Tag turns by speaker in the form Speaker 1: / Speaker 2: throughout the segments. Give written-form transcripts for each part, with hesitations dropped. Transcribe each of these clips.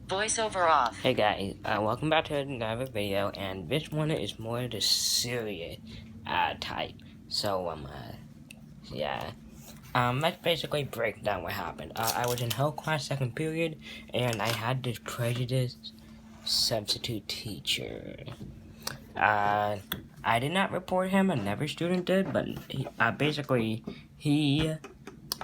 Speaker 1: Voiceover off. Hey guys, welcome back to another video, and this one is more the serious type. So, yeah. Let's basically break down what happened. I was in health class second period, and I had this prejudiced substitute teacher. I did not report him, another student did, but he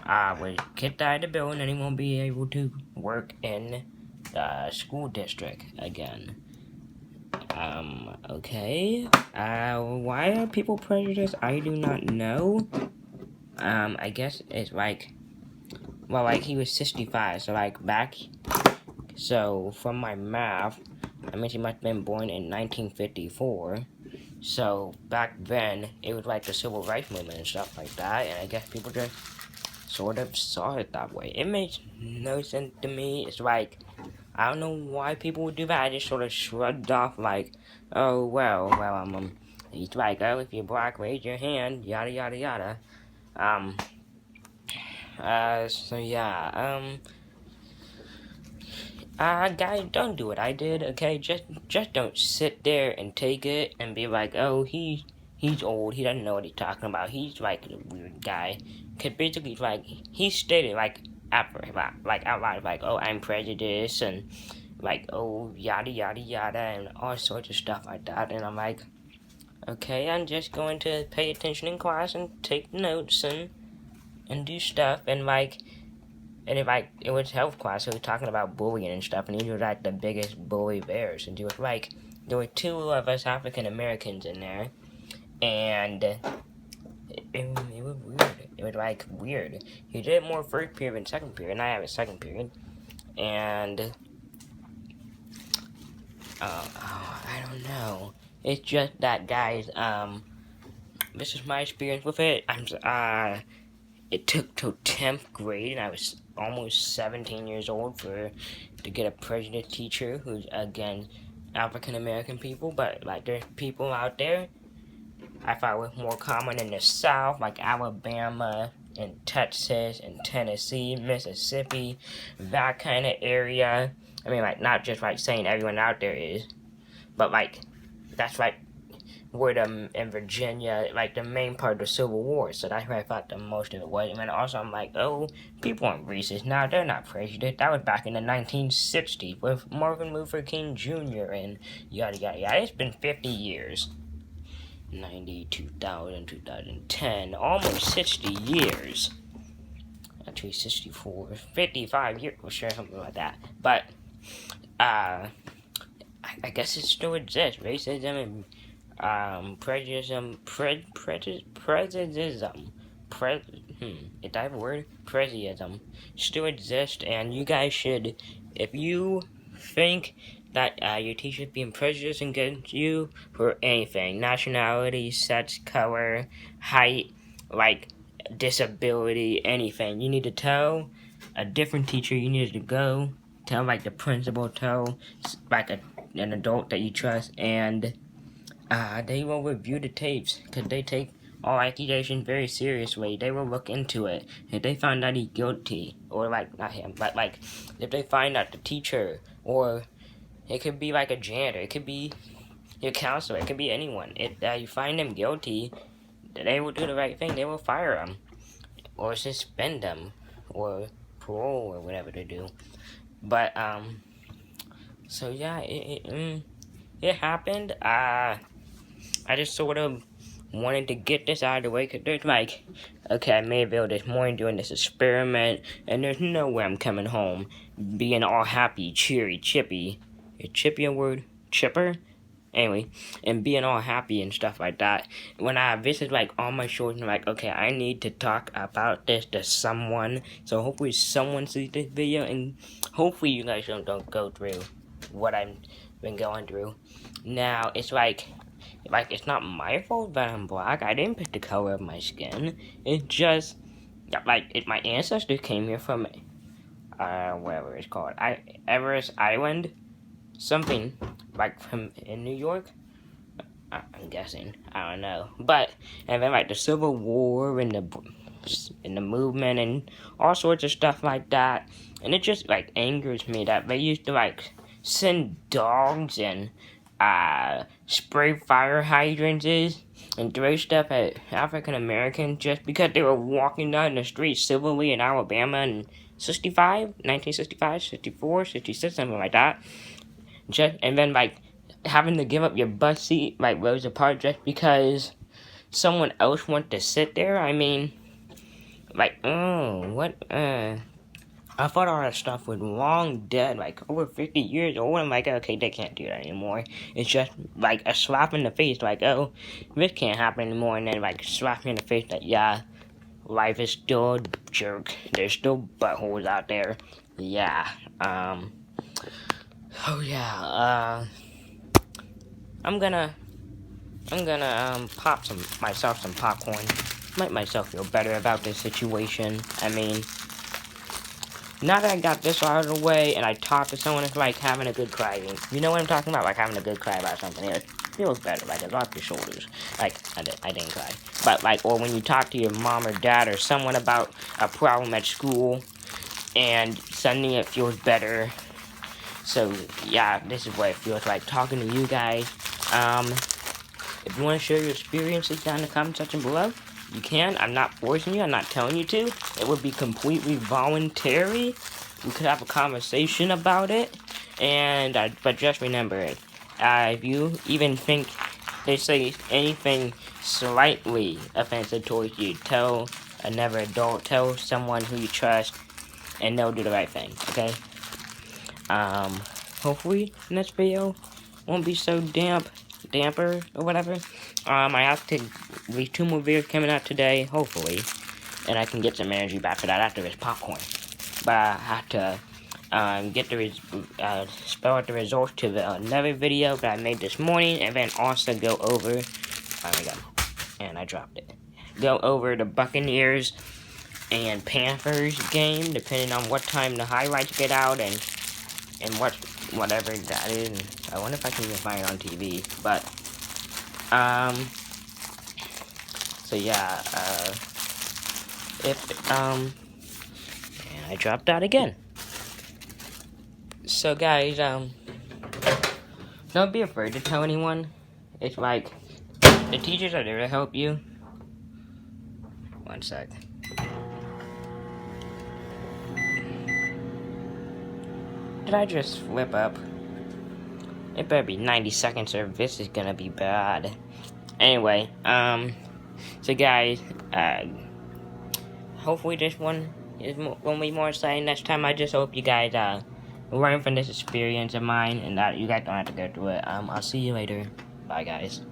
Speaker 1: was kicked out of the building, and he won't be able to work in the school district again. Okay. Why are people prejudiced? I do not know. I guess it's like, well, like, he was 65, so, like, so, from my math, I mean, he must have been born in 1954, so, back then, it was, like, the civil rights movement and stuff like that, and I guess people just sort of saw it that way. It makes no sense to me. It's like, I don't know why people would do that. I just sort of shrugged off, like, oh, well, he's like, oh, if you're black, raise your hand, yada, yada, yada. So yeah, guys, don't do what I did, okay? Just don't sit there and take it and be like, oh, he's old, he doesn't know what he's talking about, he's, like, a weird guy. Cause basically, like, he stated, like, out loud, like, oh, I'm prejudiced, and, like, oh, yada, yada, yada, and all sorts of stuff like that, and I'm like, okay, I'm just going to pay attention in class and take notes and do stuff, and, like, and it was health class, so he was talking about bullying and stuff, and he was like the biggest bully bears, and he was like, there were two of us African Americans in there, and it was weird. It was like weird. He did it more first period than second period, and I have a second period, and I don't know. It's just that, guys. This is my experience with it. It took till 10th grade, and I was almost 17 years old to get a prejudiced teacher who's against African American people. But, like, there's people out there I thought was more common in the South, like Alabama and Texas and Tennessee, Mississippi, that kind of area. I mean, like, not just like saying everyone out there is, but like, that's like where in Virginia, like, the main part of the Civil War, so that's where I thought the most of it was. And then also I'm like, oh, people aren't racist now, they're not prejudiced. That was back in the 1960s with Martin Luther King Jr. and yada yada yada. It's been 50 years. 90, 2000, 2010, almost 60 years. Actually, 64, 55 years, or sure, something like that. But, I guess it still exists. Racism and prejudice, is that a word? Prejudice still exists, and you guys should, if you think that your teacher's being prejudiced against you for anything, nationality, sex, color, height, like, disability, anything, you need to tell a different teacher. You need to go tell, like, the principal, tell, like, an adult that you trust, and they will review the tapes, because they take all accusations very seriously. They will look into it. If they find out he's guilty, or, like, not him, but, like, if they find out the teacher, or it could be, like, a janitor, it could be your counselor, it could be anyone. If you find them guilty, they will do the right thing. They will fire them, or suspend them, or parole, or whatever they do. But, so yeah, it happened. I just sort of wanted to get this out of the way, because there's like, okay, I made a video this morning doing this experiment, and there's no way I'm coming home being all happy, cheery, chippy. Is chippy a word? Chipper? Anyway, and being all happy and stuff like that. When this is like on my shoulders, and I'm like, okay, I need to talk about this to someone. So hopefully someone sees this video, and hopefully you guys don't go through what I've been going through. Now, it's like, it's not my fault that I'm black. I didn't pick the color of my skin. It's just, like, my ancestors came here from, whatever it's called, Everest Island, something, like, from, in New York, I'm guessing, I don't know, but, and then, like, the Civil War, and the movement, and all sorts of stuff like that, And it just, like, angers me that they used to, like, send dogs and, spray fire hydrants and throw stuff at African Americans just because they were walking down the street civilly in Alabama in 1965, 64, 66, something like that. And then, like, having to give up your bus seat, like, Rosa Parks just because someone else wanted to sit there. I mean, like, I thought all that stuff was long dead, like, over 50 years old. I'm like, okay, they can't do that anymore. It's just, like, a slap in the face, like, oh, this can't happen anymore, and then, like, slap me in the face that, yeah, life is still a jerk. There's still buttholes out there. Yeah, oh, yeah, I'm gonna, pop myself some popcorn. Make myself feel better about this situation. I mean, now that I got this out of the way and I talk to someone, it's like having a good cry. You know what I'm talking about? Like having a good cry about something. It feels better. Like it's off your shoulders. Like, I didn't cry. But like, or when you talk to your mom or dad or someone about a problem at school and suddenly it feels better. So, yeah, this is what it feels like talking to you guys. If you want to share your experiences down in the comment section below, you can. I'm not forcing you. I'm not telling you to. It would be completely voluntary. We could have a conversation about it. But just remember it. If you even think they say anything slightly offensive towards you, tell another adult, tell someone who you trust, and they'll do the right thing, okay? Hopefully, next video won't be so damper, or whatever. I have to leave 2 more videos coming out today, hopefully, and I can get some energy back for that after this popcorn. But I have to, spell out the results to the another video that I made this morning, and then also go over, oh my god, and I dropped it. Go over the Buccaneers and Panthers game, depending on what time the highlights get out, and whatever that is. I wonder if I can even find it on TV, but, so yeah, and I dropped out again. So guys, don't be afraid to tell anyone. It's like, the teachers are there to help you. One sec. Did I just flip up? It better be 90 seconds or this is gonna be bad. Anyway, so guys, hopefully this one is gonna be more exciting next time. I just hope you guys, learn from this experience of mine and that you guys don't have to go through it. I'll see you later. Bye, guys.